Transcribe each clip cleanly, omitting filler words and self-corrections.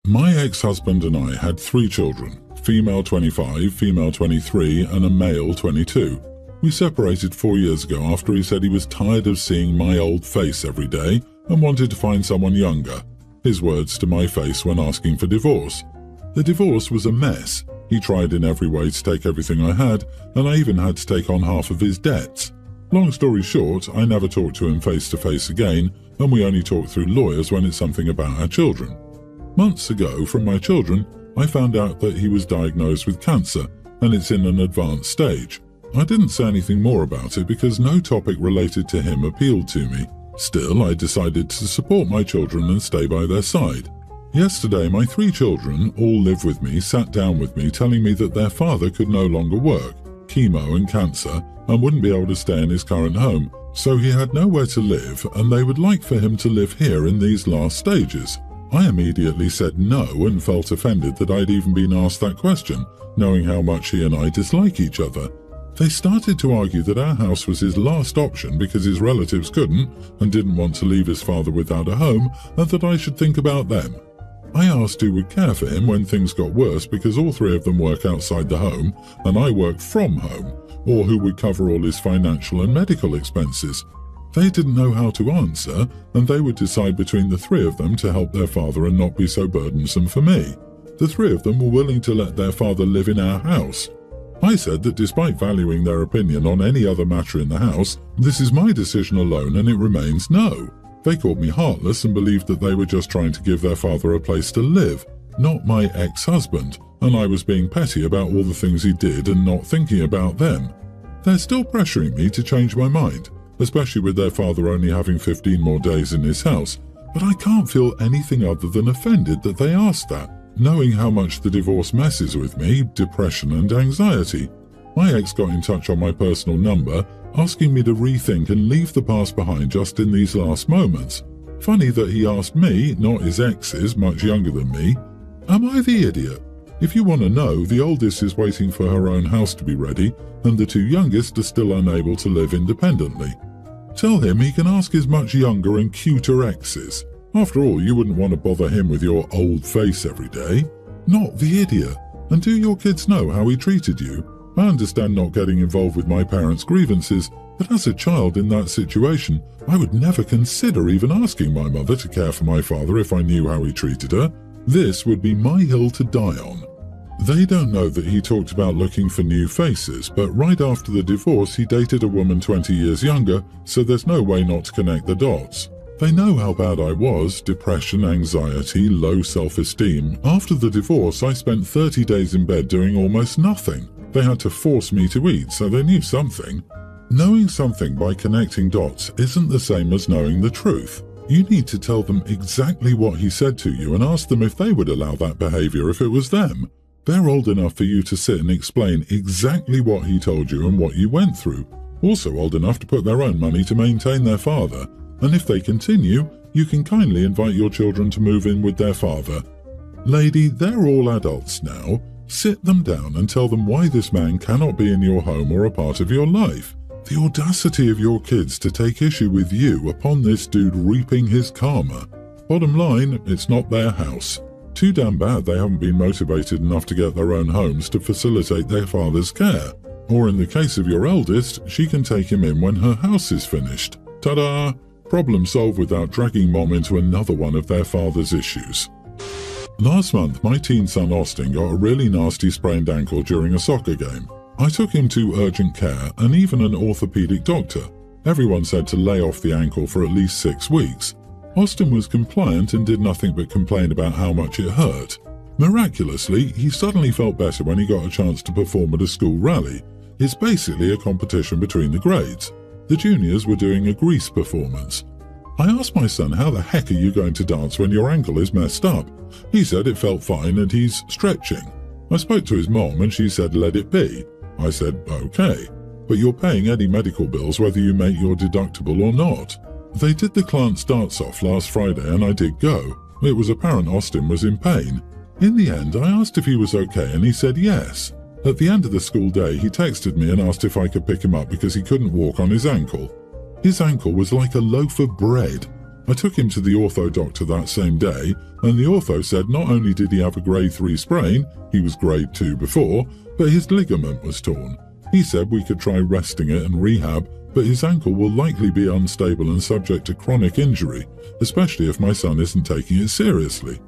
My ex-husband and I had 3 children, female 25, female 23, and a male 22. We separated 4 years ago after he said he was tired of seeing my old face every day and wanted to find someone younger. His words to my face when asking for divorce. The divorce was a mess. He tried in every way to take everything I had, and I even had to take on half of his debts. Long story short, I never talked to him face to face again, and we only talk through lawyers when it's something about our children. Months ago, from my children, I found out that he was diagnosed with cancer, and it's in an advanced stage. I didn't say anything more about it because no topic related to him appealed to me. Still, I decided to support my children and stay by their side. Yesterday, my 3 children, all live with me, sat down with me telling me that their father could no longer work, chemo and cancer, and wouldn't be able to stay in his current home, so he had nowhere to live and they would like for him to live here in these last stages. I immediately said no and felt offended that I'd even been asked that question, knowing how much he and I dislike each other. They started to argue that our house was his last option because his relatives couldn't and didn't want to leave his father without a home, and that I should think about them. I asked who would care for him when things got worse because all 3 of them work outside the home and I work from home, or who would cover all his financial and medical expenses. They didn't know how to answer, and they would decide between the 3 of them to help their father and not be so burdensome for me. The 3 of them were willing to let their father live in our house. I said that despite valuing their opinion on any other matter in the house, this is my decision alone and it remains no. They called me heartless and believed that they were just trying to give their father a place to live, not my ex-husband, and I was being petty about all the things he did and not thinking about them. They're still pressuring me to change my mind, especially with their father only having 15 more days in his house, but I can't feel anything other than offended that they asked that, knowing how much the divorce messes with me, depression and anxiety. My ex got in touch on my personal number, asking me to rethink and leave the past behind just in these last moments. Funny that he asked me, not his exes, much younger than me. Am I the idiot? If you want to know, the oldest is waiting for her own house to be ready, and the 2 youngest are still unable to live independently. Tell him he can ask his much younger and cuter exes. After all, you wouldn't want to bother him with your old face every day. Not the idiot. And do your kids know how he treated you? I understand not getting involved with my parents' grievances, but as a child in that situation, I would never consider even asking my mother to care for my father if I knew how he treated her. This would be my hill to die on. They don't know that he talked about looking for new faces, but right after the divorce he dated a woman 20 years younger, so there's no way not to connect the dots. They know how bad I was, depression, anxiety, low self-esteem. After the divorce, I spent 30 days in bed doing almost nothing. They had to force me to eat, so they knew something. Knowing something by connecting dots isn't the same as knowing the truth. You need to tell them exactly what he said to you and ask them if they would allow that behavior if it was them. They're old enough for you to sit and explain exactly what he told you and what you went through. Also old enough to put their own money to maintain their father. And if they continue, you can kindly invite your children to move in with their father. Lady, they're all adults now. Sit them down and tell them why this man cannot be in your home or a part of your life. The audacity of your kids to take issue with you upon this dude reaping his karma. Bottom line, it's not their house. Too damn bad they haven't been motivated enough to get their own homes to facilitate their father's care. Or in the case of your eldest, she can take him in when her house is finished. Ta-da! Problem solved without dragging mom into another one of their father's issues. Last month, my teen son Austin got a really nasty sprained ankle during a soccer game. I took him to urgent care and even an orthopedic doctor. Everyone said to lay off the ankle for at least 6 weeks. Austin was compliant and did nothing but complain about how much it hurt. Miraculously, he suddenly felt better when he got a chance to perform at a school rally. It's basically a competition between the grades. The juniors were doing a grease performance. I asked my son, how the heck are you going to dance when your ankle is messed up? He said it felt fine and he's stretching. I spoke to his mom and she said let it be. I said okay, but you're paying any medical bills whether you make your deductible or not. They did the Clant starts off last Friday and I did go. It was apparent Austin was in pain. In the end, I asked if he was okay and he said yes. At the end of the school day, he texted me and asked if I could pick him up because he couldn't walk on his ankle. His ankle was like a loaf of bread. I took him to the ortho doctor that same day, and the ortho said not only did he have a grade 3 sprain, he was grade 2 before, but his ligament was torn. He said we could try resting it and rehab, but his ankle will likely be unstable and subject to chronic injury, especially if my son isn't taking it seriously.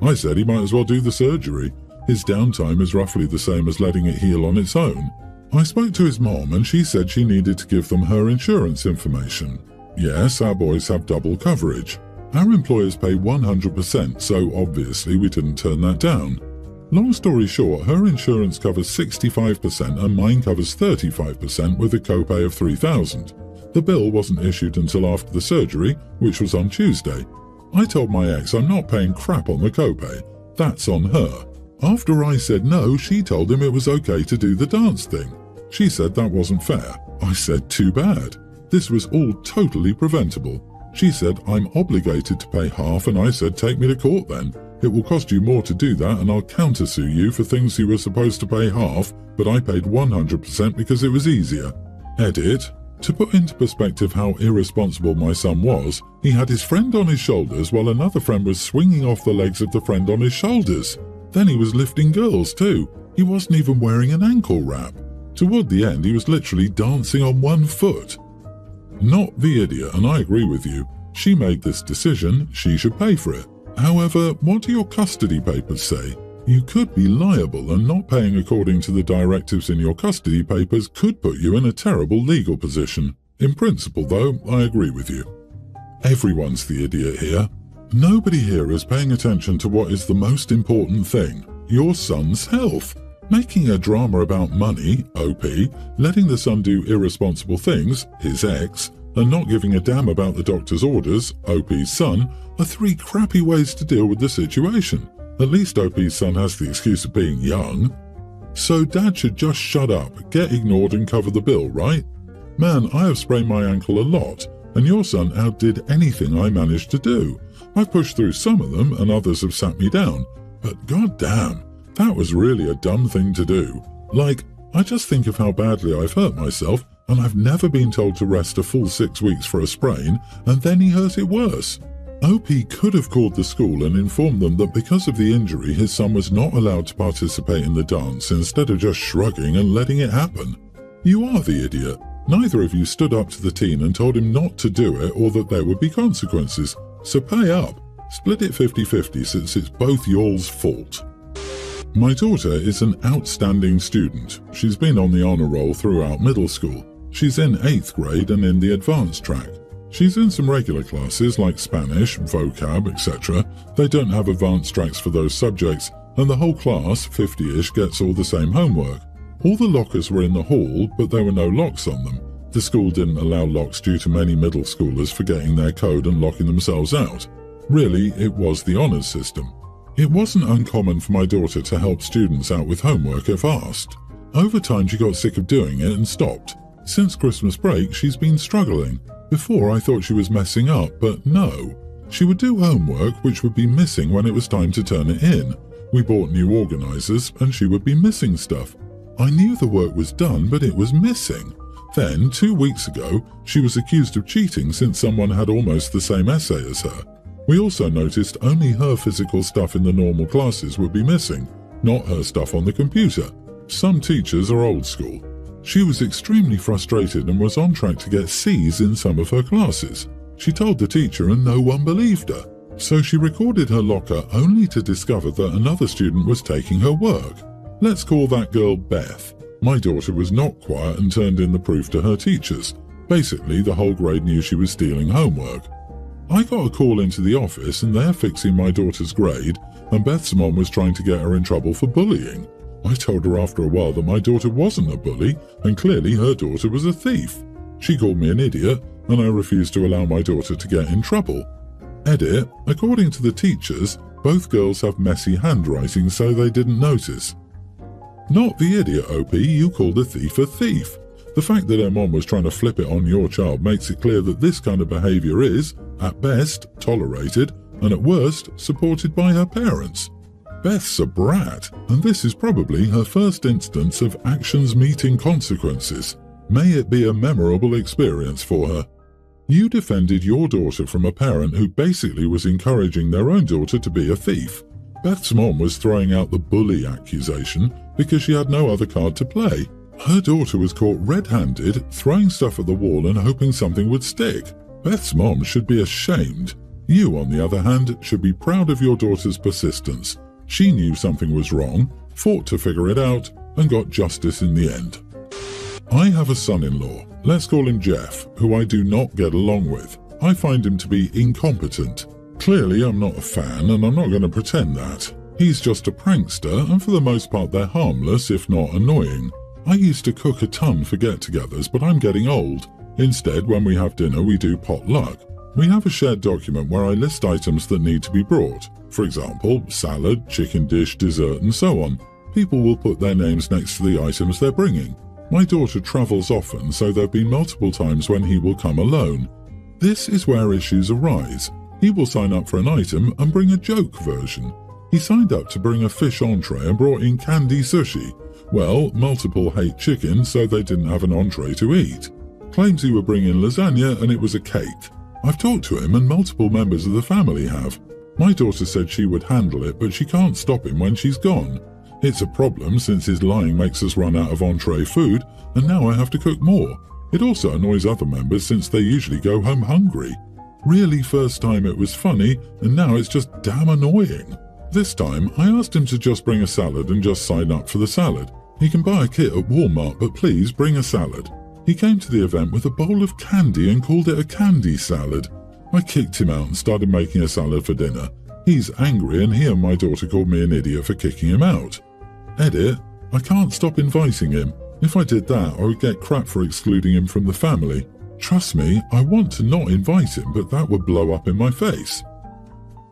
I said he might as well do the surgery. His downtime is roughly the same as letting it heal on its own. I spoke to his mom and she said she needed to give them her insurance information. Yes, our boys have double coverage. Our employers pay 100%, so obviously we didn't turn that down. Long story short, her insurance covers 65% and mine covers 35% with a copay of $3,000. The bill wasn't issued until after the surgery, which was on Tuesday. I told my ex I'm not paying crap on the copay. That's on her. After I said no, she told him it was okay to do the dance thing. She said that wasn't fair. I said too bad. This was all totally preventable. She said I'm obligated to pay half, and I said take me to court then. It will cost you more to do that and I'll countersue you for things you were supposed to pay half, but I paid 100% because it was easier. Edit. To put into perspective how irresponsible my son was, he had his friend on his shoulders while another friend was swinging off the legs of the friend on his shoulders. Then he was lifting girls too. He wasn't even wearing an ankle wrap. Toward the end, he was literally dancing on one foot. Not the idiot, and I agree with you. She made this decision, she should pay for it. However, what do your custody papers say? You could be liable, and not paying according to the directives in your custody papers could put you in a terrible legal position. In principle, though, I agree with you. Everyone's the idiot here. Nobody here is paying attention to what is the most important thing, your son's health. Making a drama about money, OP, letting the son do irresponsible things, his ex, and not giving a damn about the doctor's orders, OP's son, are 3 crappy ways to deal with the situation. At least OP's son has the excuse of being young. So dad should just shut up, get ignored and cover the bill, right? Man, I have sprained my ankle a lot, and your son outdid anything I managed to do. I've pushed through some of them and others have sat me down, but goddamn, that was really a dumb thing to do. Like, I just think of how badly I've hurt myself, and I've never been told to rest a full 6 weeks for a sprain, and then he hurt it worse. OP could have called the school and informed them that because of the injury his son was not allowed to participate in the dance instead of just shrugging and letting it happen. You are the idiot. Neither of you stood up to the teen and told him not to do it or that there would be consequences. So pay up. Split it 50-50 since it's both y'all's fault. My daughter is an outstanding student. She's been on the honor roll throughout middle school. She's in 8th grade and in the advanced track. She's in some regular classes like Spanish, vocab, etc. They don't have advanced tracks for those subjects, and the whole class, 50-ish, gets all the same homework. All the lockers were in the hall, but there were no locks on them. The school didn't allow locks due to many middle schoolers forgetting their code and locking themselves out. Really, it was the honours system. It wasn't uncommon for my daughter to help students out with homework if asked. Over time she got sick of doing it and stopped. Since Christmas break she's been struggling. Before I thought she was messing up, but no. She would do homework which would be missing when it was time to turn it in. We bought new organisers and she would be missing stuff. I knew the work was done, but it was missing. Then, 2 weeks ago, she was accused of cheating since someone had almost the same essay as her. We also noticed only her physical stuff in the normal classes would be missing, not her stuff on the computer. Some teachers are old school. She was extremely frustrated and was on track to get C's in some of her classes. She told the teacher and no one believed her. So she recorded her locker only to discover that another student was taking her work. Let's call that girl Beth. My daughter was not quiet and turned in the proof to her teachers. Basically, the whole grade knew she was stealing homework. I got a call into the office and they're fixing my daughter's grade, and Beth's mom was trying to get her in trouble for bullying. I told her after a while that my daughter wasn't a bully, and clearly her daughter was a thief. She called me an idiot, and I refused to allow my daughter to get in trouble. Edit, according to the teachers, both girls have messy handwriting, so they didn't notice. Not the idiot, OP, you called a thief a thief. The fact that her mom was trying to flip it on your child makes it clear that this kind of behaviour is, at best, tolerated, and at worst, supported by her parents. Beth's a brat, and this is probably her first instance of actions meeting consequences. May it be a memorable experience for her. You defended your daughter from a parent who basically was encouraging their own daughter to be a thief. Beth's mom was throwing out the bully accusation because she had no other card to play. Her daughter was caught red-handed, throwing stuff at the wall and hoping something would stick. Beth's mom should be ashamed. You, on the other hand, should be proud of your daughter's persistence. She knew something was wrong, fought to figure it out, and got justice in the end. I have a son-in-law, let's call him Jeff, who I do not get along with. I find him to be incompetent. Clearly, I'm not a fan, and I'm not going to pretend that. He's just a prankster, and for the most part they're harmless, if not annoying. I used to cook a ton for get-togethers, but I'm getting old. Instead, when we have dinner, we do potluck. We have a shared document where I list items that need to be brought. For example, salad, chicken dish, dessert, and so on. People will put their names next to the items they're bringing. My daughter travels often, so there have been multiple times when he will come alone. This is where issues arise. He will sign up for an item and bring a joke version. He signed up to bring a fish entree and brought in candy sushi. Well, multiple hate chicken, so they didn't have an entree to eat. Claims he would bring in lasagna and it was a cake. I've talked to him and multiple members of the family have. My daughter said she would handle it, but she can't stop him when she's gone. It's a problem since his lying makes us run out of entree food, and now I have to cook more. It also annoys other members since they usually go home hungry. Really, first time it was funny, and now it's just damn annoying. This time, I asked him to just bring a salad and just sign up for the salad. He can buy a kit at Walmart, but please bring a salad. He came to the event with a bowl of candy and called it a candy salad. I kicked him out and started making a salad for dinner. He's angry and he and my daughter called me an idiot for kicking him out. Edit, I can't stop inviting him. If I did that, I would get crap for excluding him from the family. Trust me, I want to not invite him, but that would blow up in my face.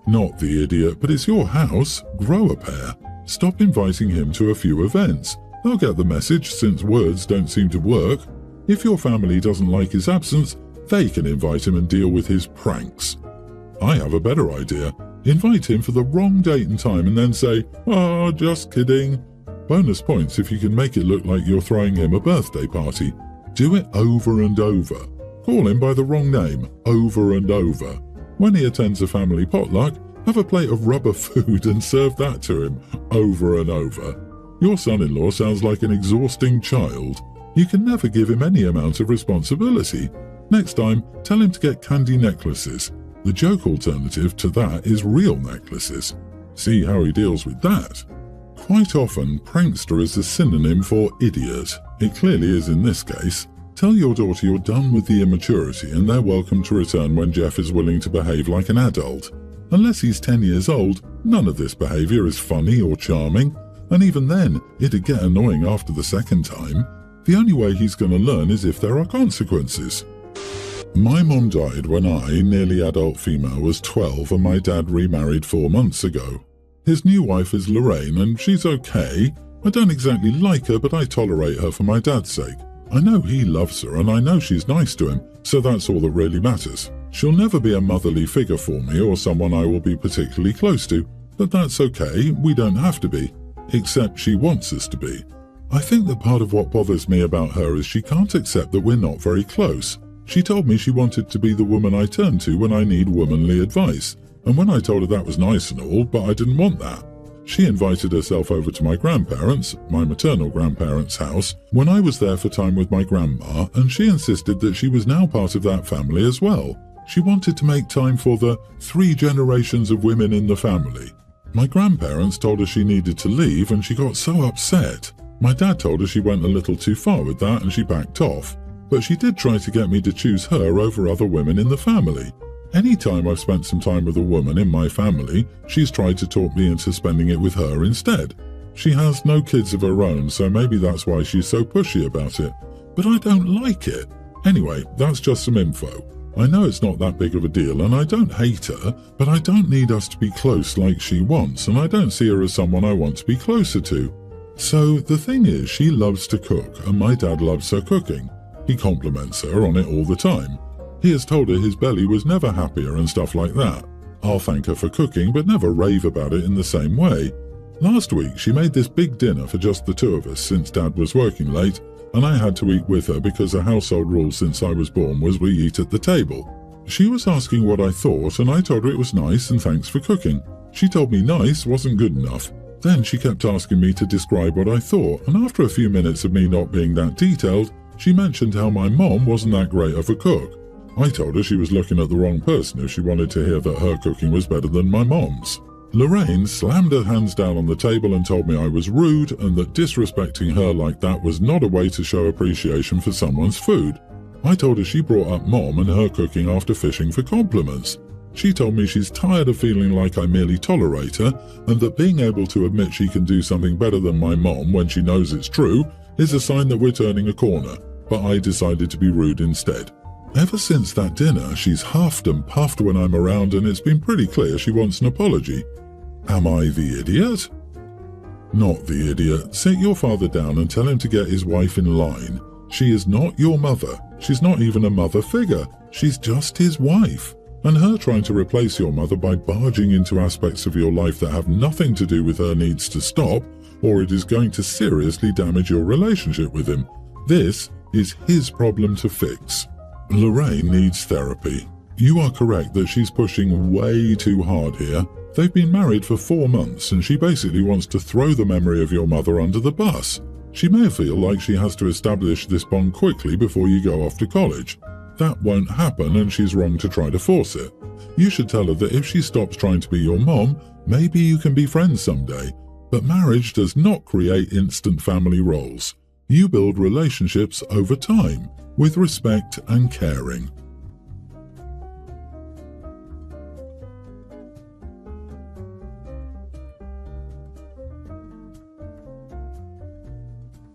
Not the idiot, but it's your house. Grow a pair. Stop inviting him to a few events. They'll get the message since words don't seem to work. If your family doesn't like his absence, they can invite him and deal with his pranks. I have a better idea. Invite him for the wrong date and time and then say, "Oh, just kidding." Bonus points if you can make it look like you're throwing him a birthday party. Do it over and over. Call him by the wrong name, over and over. When he attends a family potluck, have a plate of rubber food and serve that to him, over and over. Your son-in-law sounds like an exhausting child. You can never give him any amount of responsibility. Next time, tell him to get candy necklaces. The joke alternative to that is real necklaces. See how he deals with that. Quite often, prankster is a synonym for idiot. It clearly is in this case. Tell your daughter you're done with the immaturity and they're welcome to return when Jeff is willing to behave like an adult. Unless he's 10 years old, none of this behavior is funny or charming, and even then, it'd get annoying after the second time. The only way he's going to learn is if there are consequences. My mom died when I, nearly adult female, was 12 and my dad remarried 4 months ago. His new wife is Lorraine and she's okay. I don't exactly like her, but I tolerate her for my dad's sake. I know he loves her and I know she's nice to him, so that's all that really matters. She'll never be a motherly figure for me or someone I will be particularly close to, but that's okay, we don't have to be. Except she wants us to be. I think that part of what bothers me about her is she can't accept that we're not very close. She told me she wanted to be the woman I turn to when I need womanly advice, and when I told her that was nice and all, but I didn't want that. She invited herself over to my grandparents', my maternal grandparents' house, when I was there for time with my grandma, and she insisted that she was now part of that family as well. She wanted to make time for the 3 generations of women in the family. My grandparents told her she needed to leave and she got so upset. My dad told her she went a little too far with that and she backed off. But she did try to get me to choose her over other women in the family. Any time I've spent some time with a woman in my family, she's tried to talk me into spending it with her instead. She has no kids of her own, so maybe that's why she's so pushy about it. But I don't like it. Anyway, that's just some info. I know it's not that big of a deal and I don't hate her, but I don't need us to be close like she wants and I don't see her as someone I want to be closer to. So the thing is, she loves to cook and my dad loves her cooking. He compliments her on it all the time. He has told her his belly was never happier and stuff like that. I'll thank her for cooking but never rave about it in the same way. Last week she made this big dinner for just the 2 of us since Dad was working late and I had to eat with her because a household rule since I was born was we eat at the table. She was asking what I thought, and I told her it was nice and thanks for cooking. She told me nice wasn't good enough. Then she kept asking me to describe what I thought, and after a few minutes of me not being that detailed, she mentioned how my mom wasn't that great of a cook. I told her she was looking at the wrong person if she wanted to hear that her cooking was better than my mom's. Lorraine slammed her hands down on the table and told me I was rude and that disrespecting her like that was not a way to show appreciation for someone's food. I told her she brought up Mom and her cooking after fishing for compliments. She told me she's tired of feeling like I merely tolerate her and that being able to admit she can do something better than my mom when she knows it's true is a sign that we're turning a corner, but I decided to be rude instead. Ever since that dinner, she's huffed and puffed when I'm around, and it's been pretty clear she wants an apology. Am I the idiot? Not the idiot. Sit your father down and tell him to get his wife in line. She is not your mother. She's not even a mother figure. She's just his wife. And her trying to replace your mother by barging into aspects of your life that have nothing to do with her needs to stop, or it is going to seriously damage your relationship with him. This is his problem to fix. Lorraine needs therapy. You are correct that she's pushing way too hard here. They've been married for 4 months and she basically wants to throw the memory of your mother under the bus. She may feel like she has to establish this bond quickly before you go off to college. That won't happen and she's wrong to try to force it. You should tell her that if she stops trying to be your mom, maybe you can be friends someday. But marriage does not create instant family roles. You build relationships over time, with respect and caring.